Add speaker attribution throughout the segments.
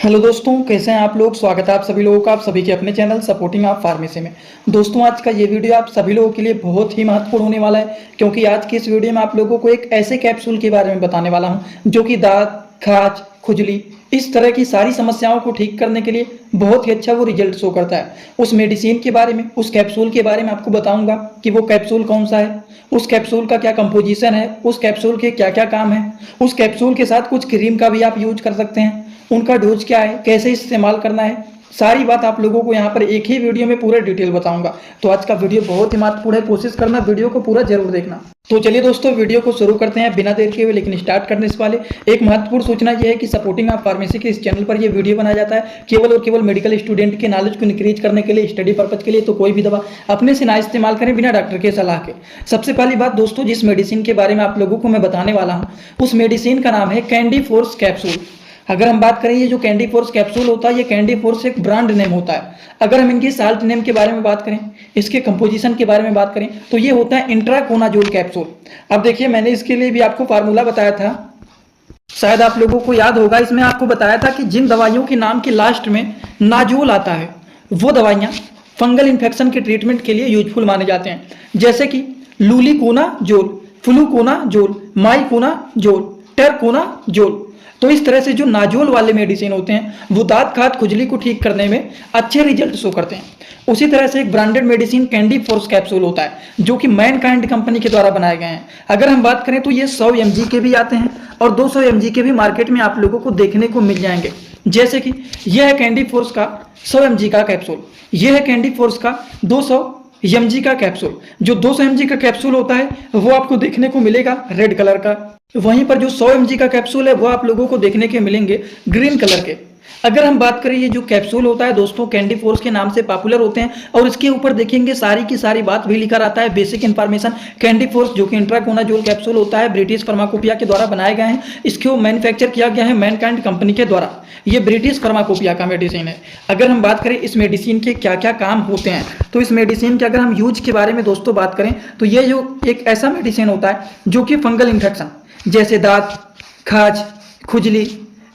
Speaker 1: Hello दोस्तों, कैसे हैं आप लोग। स्वागत है आप सभी लोगों का आप सभी के अपने चैनल सपोर्टिंग आप फार्मेसी में। दोस्तों, आज का ये वीडियो आप सभी लोगों के लिए बहुत ही महत्वपूर्ण होने वाला है, क्योंकि आज की इस वीडियो में आप लोगों को एक ऐसे कैप्सूल के बारे में बताने वाला हूं जो कि दांत, खाज, खुजली, इस तरह की सारी समस्याओं को ठीक करने के लिए बहुत ही अच्छा वो रिजल्ट शो करता है। उस मेडिसिन के बारे में, उस कैप्सूल के बारे में आपको बताऊंगा कि वो कैप्सूल कौन सा है, उस कैप्सूल का क्या कंपोजिशन है, उस कैप्सूल के क्या क्या काम है। उस कैप्सूल के साथ कुछ क्रीम का भी आप यूज कर सकते हैं, उनका डोज क्या है, कैसे इस्तेमाल करना है, सारी बात आप लोगों को यहाँ पर एक ही वीडियो में पूरा डिटेल बताऊंगा। तो आज का वीडियो बहुत ही महत्वपूर्ण है, कोशिश करना वीडियो को पूरा जरूर देखना। तो चलिए दोस्तों, वीडियो को शुरू करते हैं बिना देर के हुए। लेकिन स्टार्ट करने से पहले एक महत्वपूर्ण सूचना यह है कि सपोर्टिंग आप फार्मेसी के इस चैनल पर यह वीडियो बनाया जाता है केवल और केवल मेडिकल स्टूडेंट के नॉलेज को इंक्रीज करने के लिए, स्टडी पर्पज के लिए। तो कोई भी दवा अपने से ना इस्तेमाल करें बिना डॉक्टर के सलाह के। सबसे पहली बात दोस्तों, जिस मेडिसिन के बारे में आप लोगों को मैं बताने वाला हूँ, उस मेडिसिन का नाम है कैंडी फोर्स कैप्सूल। अगर हम बात करें, ये जो कैंडी फोर्स कैप्सूल होता है, ये कैंडी फोर्स एक ब्रांड नेम होता है। अगर हम इनकी साल्ट नेम के बारे में बात करें, इसके कंपोजिशन के बारे में बात करें, तो ये होता है इंट्राकोनाजोल कैप्सूल। अब देखिए, मैंने इसके लिए भी आपको फार्मूला बताया था, शायद आप लोगों को याद होगा। इसमें आपको बताया था कि जिन दवाइयों के नाम के लास्ट में नाजोल आता है, वो दवाइयाँ फंगल इन्फेक्शन के ट्रीटमेंट के लिए यूजफुल माने जाते हैं, जैसे कि लूलिकोनाजोल, फ्लूकोनाजोल, माइकोनाजोल, टेरकोनाजोल। तो इस तरह से जो नाजोल वाले मेडिसिन होते हैं, वो दांत, खाज, खुजली को ठीक करने में अच्छे रिजल्ट शो करते हैं। उसी तरह से एक branded medicine candy force capsule होता है, जो कि मैनकाइंड कंपनी के द्वारा बनाए गए हैं। अगर हम बात करें तो ये 100 mg के भी आते हैं और 200 mg के भी मार्केट में आप लोगों को देखने को मिल जाएंगे। जैसे कि यह है कैंडी फोर्स का 100 mg का कैप्सूल, यह है कैंडी फोर्स का 200 mg का कैप्सूल। जो 200 mg का कैप्सूल होता है वो आपको देखने को मिलेगा रेड कलर का, वहीं पर जो 100 mg का कैप्सूल है वो आप लोगों को देखने के मिलेंगे ग्रीन कलर के। अगर हम बात करें, ये जो कैप्सूल होता है दोस्तों, कैंडी फोर्स के नाम से पॉपुलर होते हैं और इसके ऊपर देखेंगे सारी की सारी बात भी लिखा रहता है, बेसिक इन्फॉर्मेशन। कैंडी फोर्स जो कि इंट्राकोनाजोल कैप्सूल होता है, ब्रिटिश फार्माकोपिया के द्वारा बनाए गए हैं। इसको मैन्युफैक्चर किया गया है मैनकाइंड कंपनी के द्वारा। ये ब्रिटिश फार्माकोपिया का मेडिसिन है। अगर हम बात करें इस मेडिसिन के क्या क्या काम होते हैं, तो इस मेडिसिन के अगर हम यूज के बारे में दोस्तों बात करें, तो ये जो एक ऐसा मेडिसिन होता है जो कि फंगल इन्फेक्शन, जैसे दांत, खाज, खुजली,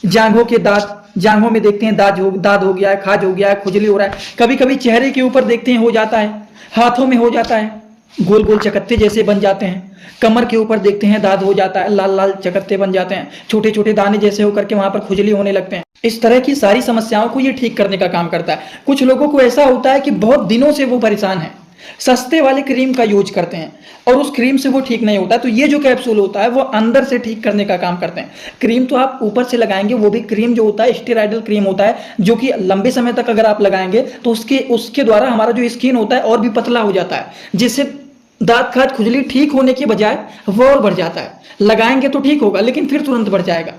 Speaker 1: जांघों के दांत, जांघों में देखते हैं दाद हो गया है, खाज हो गया है, खुजली हो रहा है, कभी कभी चेहरे के ऊपर देखते हैं हो जाता है, हाथों में हो जाता है, गोल गोल चकत्ते जैसे बन जाते हैं, कमर के ऊपर देखते हैं दाद हो जाता है, लाल लाल चकत्ते बन जाते हैं, छोटे छोटे दाने जैसे होकर के वहां पर खुजली होने लगते हैं। इस तरह की सारी समस्याओं को ये ठीक करने का काम करता है। कुछ लोगों को ऐसा होता है कि बहुत दिनों से वो परेशान है, सस्ते वाले क्रीम का यूज करते हैं और उस क्रीम से वो ठीक नहीं होता, तो ये जो कैप्सूल होता है वो अंदर से ठीक करने का काम करते हैं। क्रीम तो आप ऊपर से लगाएंगे, वो भी क्रीम जो होता है स्टेरॉइडल क्रीम होता है, जो कि लंबे समय तक अगर आप लगाएंगे तो उसके द्वारा हमारा जो स्किन होता है और भी पतला हो जाता है, जिससे दांत, खाज, खुजली ठीक होने के बजाय वो और बढ़ जाता है। लगाएंगे तो ठीक होगा, लेकिन फिर तुरंत बढ़ जाएगा।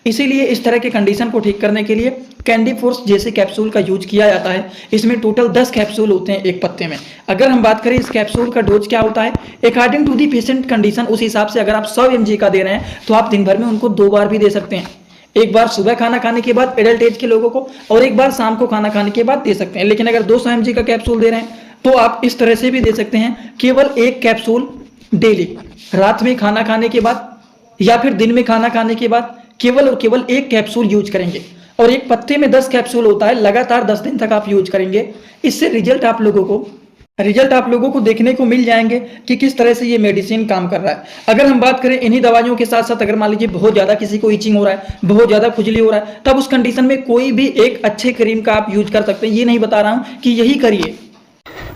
Speaker 1: इसीलिए इस तरह के कंडीशन को ठीक करने के लिए कैंडी फोर्स जैसे कैप्सूल का यूज किया जाता है। इसमें टोटल 10 कैप्सूल होते हैं एक पत्ते में। अगर हम बात करें इस कैप्सूल का डोज क्या होता है, according to the patient condition, उस हिसाब से अगर आप 100 mg का दे रहे हैं तो आप दिन भर में उनको 2 बार भी दे सकते हैं। एक बार सुबह खाना खाने के बाद एडल्ट एज के लोगों को, और एक बार शाम को खाना खाने के बाद दे सकते हैं। लेकिन अगर 200 mg का कैप्सूल दे रहे हैं तो आप इस तरह से भी दे सकते हैं, केवल एक कैप्सूल डेली, रात में खाना खाने के बाद या फिर दिन में खाना खाने के बाद केवल और केवल एक कैप्सूल यूज करेंगे। और एक पत्ते में 10 कैप्सूल होता है, लगातार 10 दिन तक आप यूज करेंगे। इससे रिजल्ट आप लोगों को देखने को मिल जाएंगे कि किस तरह से ये मेडिसिन काम कर रहा है। अगर हम बात करें इन्हीं दवाइयों के साथ साथ, अगर मान लीजिए बहुत ज्यादा किसी को इचिंग हो रहा है, बहुत ज्यादा खुजली हो रहा है, तब उस कंडीशन में कोई भी एक अच्छे क्रीम का आप यूज कर सकते हैं। ये नहीं बता रहा हूं कि यही करिए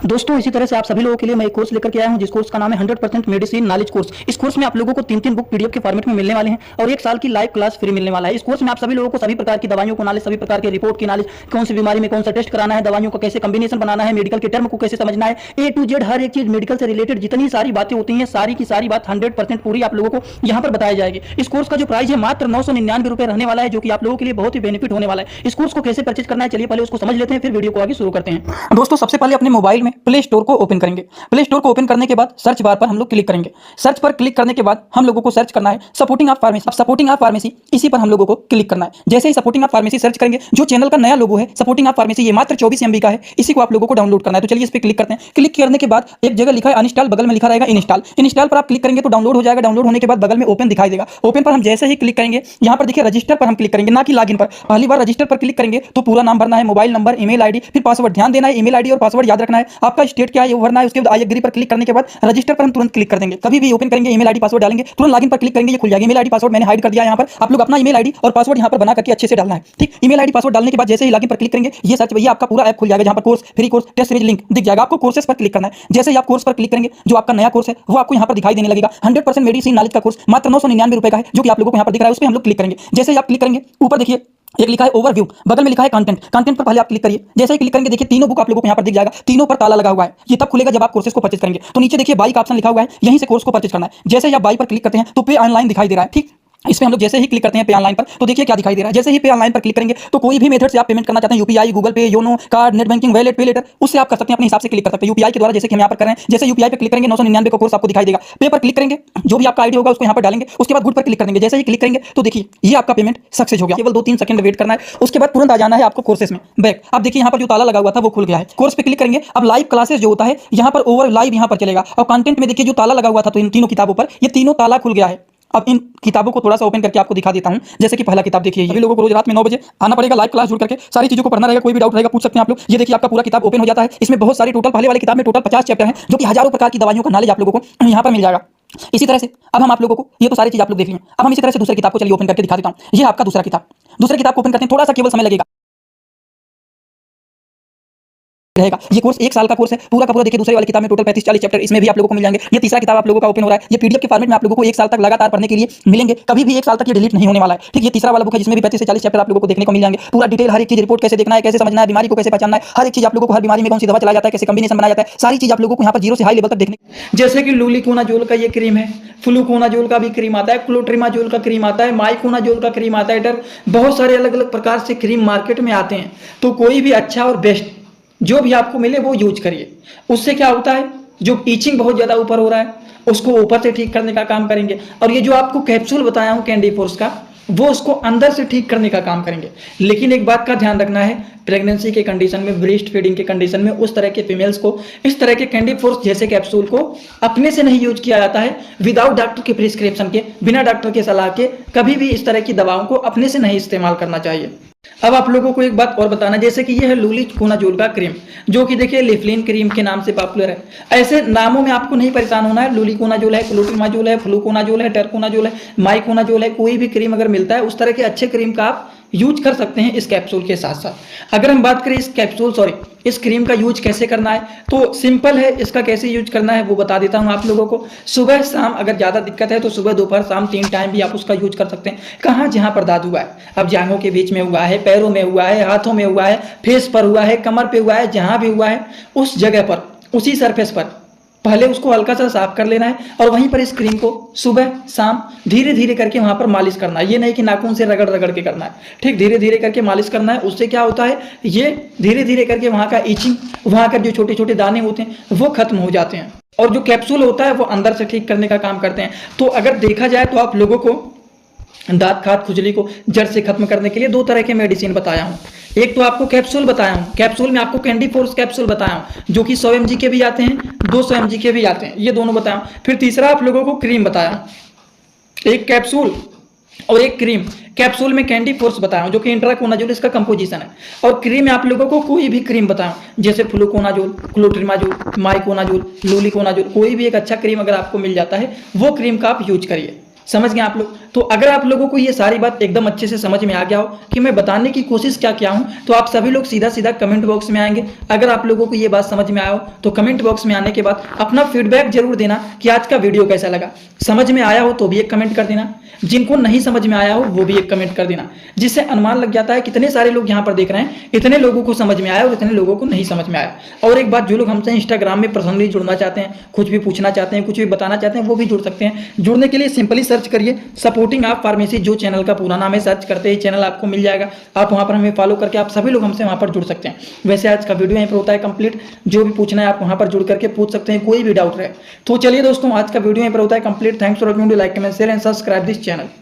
Speaker 2: दोस्तों। इसी तरह से आप सभी लोगों के लिए मैं एक कोर्स लेकर के आया हूं, जिस कोर्स का नाम है 100% मेडिसिन नॉलेज कोर्स। इस कोर्स में आप लोगों को 3 बुक पीडीएफ के फॉर्मेट में मिलने वाले हैं और 1 साल की लाइव क्लास फ्री मिलने वाला है। इस कोर्स में आप सभी लोगों को सभी प्रकार की दवाइयों को नॉलेज, सभी प्रकार के रिपोर्ट की नॉलेज, कौन सी बीमारी में कौन सा टेस्ट कराना है, दवाइयों का कैसे कॉम्बिनेशन बनाना है, मेडिकल के टर्म को कैसे समझना है, A to Z हर एक चीज मेडिकल से रिलेटेड जितनी सारी बातें होती हैं, सारी की सारी बात 100% पूरी आप लोगों को यहाँ पर बताई जाएगी। इस कोर्स का जो प्राइस है मात्र 999 रुपए रहने वाला है, जो कि आप लोगों के लिए बहुत ही बेनिफिट होने वाला है। इस कोर्स को कैसे परचेज करना है, चलिए पहले उसको समझ लेते हैं, फिर वीडियो को आगे शुरू करते हैं। दोस्तों, सबसे पहले अपने मोबाइल में में प्ले स्टोर को ओपन करेंगे। प्ले स्टोर को ओपन करने के बाद सर्च बार पर हम लोग क्लिक करेंगे। सर्च पर क्लिक करने के बाद हम लोगों को सर्च करना है सपोर्टिंग ऑफ फार्मेसी। अब सपोर्टिंग ऑफ फार्मेसी इसी पर हम लोगों को क्लिक करना है। जैसे ही सपोर्टिंग ऑफ फार्मेसी सर्च करेंगे, जो चैनल का नया लोगो है सपोर्टिंग ऑफ फार्मेसी, ये मात्र 24 MB का है, इसी को आप लोगों को डाउनलोड करना है। तो चलिए इस पर क्लिक करते हैं। क्लिक करने के बाद एक जगह लिखा है अनइंस्टॉल, बगल में लिखा रहेगा इंस्टॉल। इंस्टॉल पर आप क्लिक करेंगे तो डाउनलोड हो जाएगा। डाउनलोड होने के बाद बगल में ओपन दिखाई देगा। ओपन पर हम जैसे ही क्लिक करेंगे, यहाँ पर देखिए रजिस्टर पर हम क्लिक करेंगे, ना कि लॉगिन पर। पहली बार रजिस्टर पर क्लिक करेंगे तो पूरा नाम भरना है, मोबाइल नंबर, ईमेल आईडी, फिर पासवर्ड। ध्यान देना है ईमेल आईडी और पासवर्ड याद रखना है। आपका स्टेट क्या है वो भरना है। उसके बाद आई एग्री पर क्लिक करने के बाद रजिस्टर पर हम तुरंत क्लिक कर देंगे। कभी भी ओपन करेंगे ईमेल आईडी पासवर्ड डालेंगे, तुरंत लॉगिन पर क्लिक करेंगे, ये खुल जाएगा। ईमेल आईडी पासवर्ड मैंने हाइड कर दिया। यहाँ पर आप लोग अपना ईमेल आईडी और पासवर्ड यहाँ पर बना करके अच्छे से डालना है। ठीक, ईमेल आईडी पासवर्ड डालने के बाद जैसे ही लॉगिन पर क्लिक करेंगे, ये सर्च भैया आपका पूरा ऐप खुल जाएगा, जहाँ पर course, free course, test series link दिख जाएगा। आपको कोर्सेस पर क्लिक करना है। जैसे ही आप कोर्स पर क्लिक करेंगे, जो आपका नया कोर्स है वो आपको यहाँ पर दिखाई देने लगेगा। 100% मेडिसिन नॉलेज का कोर्स मात्र 999 रुपए का है, जो कि आप लोगों को यहाँ पर दिख रहा है। उस पर हम लोग क्लिक करेंगे। जैसे ही आप क्लिक करेंगे, ऊपर देखिए एक लिखा है ओवरव्यू, बगल में लिखा है कंटेंट। कंटेंट पर पहले आप क्लिक करिए। जैसे ही क्लिक करेंगे देखिए तीनों बुक आप लोगों को यहाँ पर दिख जाएगा। तीनों पर ताला लगा हुआ है। ये तब खुलेगा जब आप कोर्सेज को परचेज करेंगे। तो नीचे देखिए बाई का ऑप्शन लिखा हुआ है, यहीं से कोर्स को परचेज करना है। जैसे ही आप बाई पर क्लिक करते हैं तो पे ऑनलाइन दिखाई दे रहा है। ठीक, इसमें हम लोग जैसे ही क्लिक करते हैं पे ऑनलाइन पर, तो देखिए क्या दिखाई दे रहा है। जैसे ही पे ऑनलाइन पर क्लिक करेंगे तो कोई भी मेथड से आप पेमेंट करना चाहते हैं, यूपीआई, गूगल पे, YONO, card, net banking, wallet, पे लेटर, उससे आप कर सकते हैं। अपने हिसाब से क्लिक कर सकते हैं यूपीआई के द्वारा, जैसे कि हम यहाँ पर कर रहे हैं। जैसे यूपीआई पे क्लिक करेंगे 999 का कोर्स आपको दिखाई देगा। पे पर क्लिक करेंगे, जो भी आपका आईडी होगा उसको यहाँ पर डालेंगे। उसके बाद गुड पर क्लिक कर देंगे। जैसे ही क्लिक करेंगे तो देखिए ये आपका पेमेंट सक्सेस हो गया। केवल 2-3 सेकंड वेट करना है। उसके बाद तुरंत आ जाना है आपको कोर्सेस में बैक। अब देखिए यहाँ पर जो ताला लगा हुआ था वो खुल गया है। कोर्स पे क्लिक करेंगे। अब लाइव क्लासेस जो होता है यहाँ पर ओवर लाइव यहाँ पर चलेगा। और कंटेंट में देखिए जो ताला लगा हुआ था, तो इन तीनों किताबों पर ये तीनों ताला खुल गया है। अब इन किताबों को थोड़ा सा ओपन करके आपको दिखा देता हूं। जैसे कि पहला किताब देखिए, सभी लोगों को रोज रात में 9 बजे आना पड़ेगा, लाइव क्लास जुड़ करके सारी चीजों को पढ़ना रहेगा। कोई भी डाउट रहेगा पूछ सकते हैं आप लोग। ये देखिए आपका पूरा किताब ओपन हो जाता है। इसमें बहुत सारी टोटल, पहले वाले किताब में टोटल 50 चैप्टर हैं, जो कि हजारों प्रकार की दवाइयों का नॉलेज आप लोगों को यहाँ पर मिल जाएगा। इसी तरह से अब हम आप लोगों को ये तो सारी चीज आप लोग देख लिए। अब हम इसी तरह से दूसरी किताब को चलिए ओपन करके दिखा देता हूँ। ये आपका दूसरा किताब। दूसरे किताब को ओपन करते हैं, थोड़ा सा केवल समय लगेगा रहेगा। ये कोर्स 1 साल का कोर्स है पूरा का पूरा। देखिए दूसरे वाली किताब में टोटल 35-40 चैप्टर इसमें भी आप लोगों को मिल जाएंगे। ये तीसरा किताब आप लोगों का ओपन हो रहा है। ये पीडीएफ के फॉर्मेट में आप लोगों को 1 साल तक लगातार पढ़ने के लिए मिलेंगे। कभी भी 1 साल तक ये डिलीट नहीं होने वाला है। ठीक, ये तीसरा वाला बुक है जिसमें भी 35 से 40 चैप्टर आप लोगों को देखने को मिल जाएंगे। पूरा डिटेल, हर एक चीज, रिपोर्ट कैसे देखना है, कैसे समझना है, बीमारी को कैसे पहचानना है, हर एक चीज आप लोगों को, हर बीमारी में कौन सी दवा चलाया जाता है, कैसे कॉम्बिनेशन बनाया जाता है, सारी चीज आप लोगों को यहाँ पर 0 से हाई लेवल तक देखने।
Speaker 1: जैसे कि लूलिकोनाजोल का ये क्रीम है, फ्लूकोनाजोल का भी क्रीम आता है, क्लोट्रिमाजोल का क्रीम आता है, माइकोनाजोल का क्रीम आता है। बहुत सारे अलग अलग प्रकार से क्रीम मार्केट में आते हैं। तो कोई भी अच्छा और बेस्ट जो भी आपको मिले वो यूज करिए। उससे क्या होता है, जो ईचिंग बहुत ज्यादा ऊपर हो रहा है उसको ऊपर से ठीक करने का काम करेंगे। और ये जो आपको कैप्सूल बताया हूं कैंडी फोर्स का, वो उसको अंदर से ठीक करने का काम करेंगे। लेकिन एक बात का ध्यान रखना है, प्रेगनेंसी के कंडीशन में, ब्रेस्ट फीडिंग के कंडीशन में, उस तरह के फीमेल्स को इस तरह के कैंडी फोर्स जैसे कैप्सूल को अपने से नहीं यूज किया जाता है। विदाउट डॉक्टर के प्रिस्क्रिप्शन के, बिना डॉक्टर के सलाह के कभी भी इस तरह की दवाओं को अपने से नहीं इस्तेमाल करना चाहिए। अब आप लोगों को एक बात और बताना, जैसे कि ये है लूलिकोनाजोल का क्रीम, जो कि देखिए लिफलिन क्रीम के नाम से पॉपुलर है। ऐसे नामों में आपको नहीं परेशान होना है। लूलिकोनाजोल है, क्लोट्रिमाजोल है, फ्लूकोनाजोल है, टर्कोनाजोल है, माइकोनाजोल है। कोई भी क्रीम अगर मिलता है उस तरह के अच्छे क्रीम का आप यूज कर सकते हैं इस कैप्सूल के साथ साथ। अगर हम बात करें इस क्रीम का यूज कैसे करना है, तो सिंपल है। इसका कैसे यूज करना है वो बता देता हूं आप लोगों को। सुबह शाम अगर ज्यादा दिक्कत है तो सुबह, दोपहर, शाम 3 टाइम भी आप उसका यूज कर सकते हैं। कहाँ, जहां पर दर्द हुआ है, अब जांघों के बीच में हुआ है, पैरों में हुआ है, हाथों में हुआ है, फेस पर हुआ है, कमर पे हुआ है, जहां भी हुआ है उस जगह पर, उसी सरफेस पर पहले उसको हल्का सा साफ कर लेना है और वहीं पर इस क्रीम को सुबह शाम धीरे धीरे करके वहां पर मालिश करना है। ये नहीं कि नाखून से रगड़ रगड़ के करना है। ठीक, धीरे धीरे करके मालिश करना है। उससे क्या होता है, ये धीरे धीरे करके वहां का ईचिंग, वहां का जो छोटे छोटे दाने होते हैं वो खत्म हो जाते हैं। और जो कैप्सूल होता है वो अंदर से ठीक करने का काम करते हैं। तो अगर देखा जाए तो आप लोगों को दांत खाद खुजली को जड़ से खत्म करने के लिए 2 तरह के मेडिसिन बताया हूं। एक तो आपको कैप्सूल बताया हूं, कैप्सूल में आपको कैंडी फोर्स कैप्सूल बताया हूं, जो कि 100 mg के भी आते हैं, 200 mg के भी आते हैं, ये दोनों बताया हूं। फिर तीसरा आप लोगों को क्रीम बताया, एक कैप्सूल और एक क्रीम। कैप्सूल में कैंडी फोर्स बताया हूं, जो कि इंट्राकोनाजोल इसका कंपोजिशन है। और क्रीम में आप लोगों को कोई भी क्रीम बताया हूं, जैसे फ्लूकोनाजोल, क्लोट्रिमाजोल, माइकोनाजोल, लूलिकोनाजोल। कोई भी एक अच्छा क्रीम अगर आपको मिल जाता है वो क्रीम का आप यूज करिए। समझ गए आप लोग? तो अगर आप लोगों को ये सारी बात एकदम अच्छे से समझ में आ गया हो कि मैं बताने की कोशिश क्या किया हूं, तो आप सभी लोग सीधा सीधा कमेंट बॉक्स में आएंगे। अगर आप लोगों को ये बात समझ में आया हो तो कमेंट बॉक्स में आने के बाद अपना फीडबैक जरूर देना कि आज का वीडियो कैसा लगा। समझ में आया हो तो भी एक कमेंट कर देना, जिनको नहीं समझ में आया हो वो भी एक कमेंट कर देना, जिससे अनुमान लग जाता है कितने सारे लोग यहाँ पर देख रहे हैं, इतने लोगों को समझ में आया और इतने लोगों को नहीं समझ में आया। और एक बात, जो लोग हमसे इंस्टाग्राम में पर्सनली जुड़ना चाहते हैं, कुछ भी पूछना चाहते हैं, कुछ भी बताना चाहते हैं, वो भी जुड़ सकते हैं। जुड़ने के लिए सिंपली सर्च करिए सपोर्टिंग आप फार्मेसी जो चैनल का पूरा नाम है, सर्च करते ही चैनल आपको मिल जाएगा। आप वहां पर हमें फॉलो करके आप सभी लोग हमसे वहां पर जुड़ सकते हैं। वैसे आज का वीडियो यहीं पर होता है कंप्लीट। जो भी पूछना है आप वहां पर जुड़ करके पूछ सकते हैं, कोई भी डाउट रहे तो। चलिए दोस्तों, आज का वीडियो यहीं पर होता है complete. Thanks for watching, like comment share and subscribe this channel.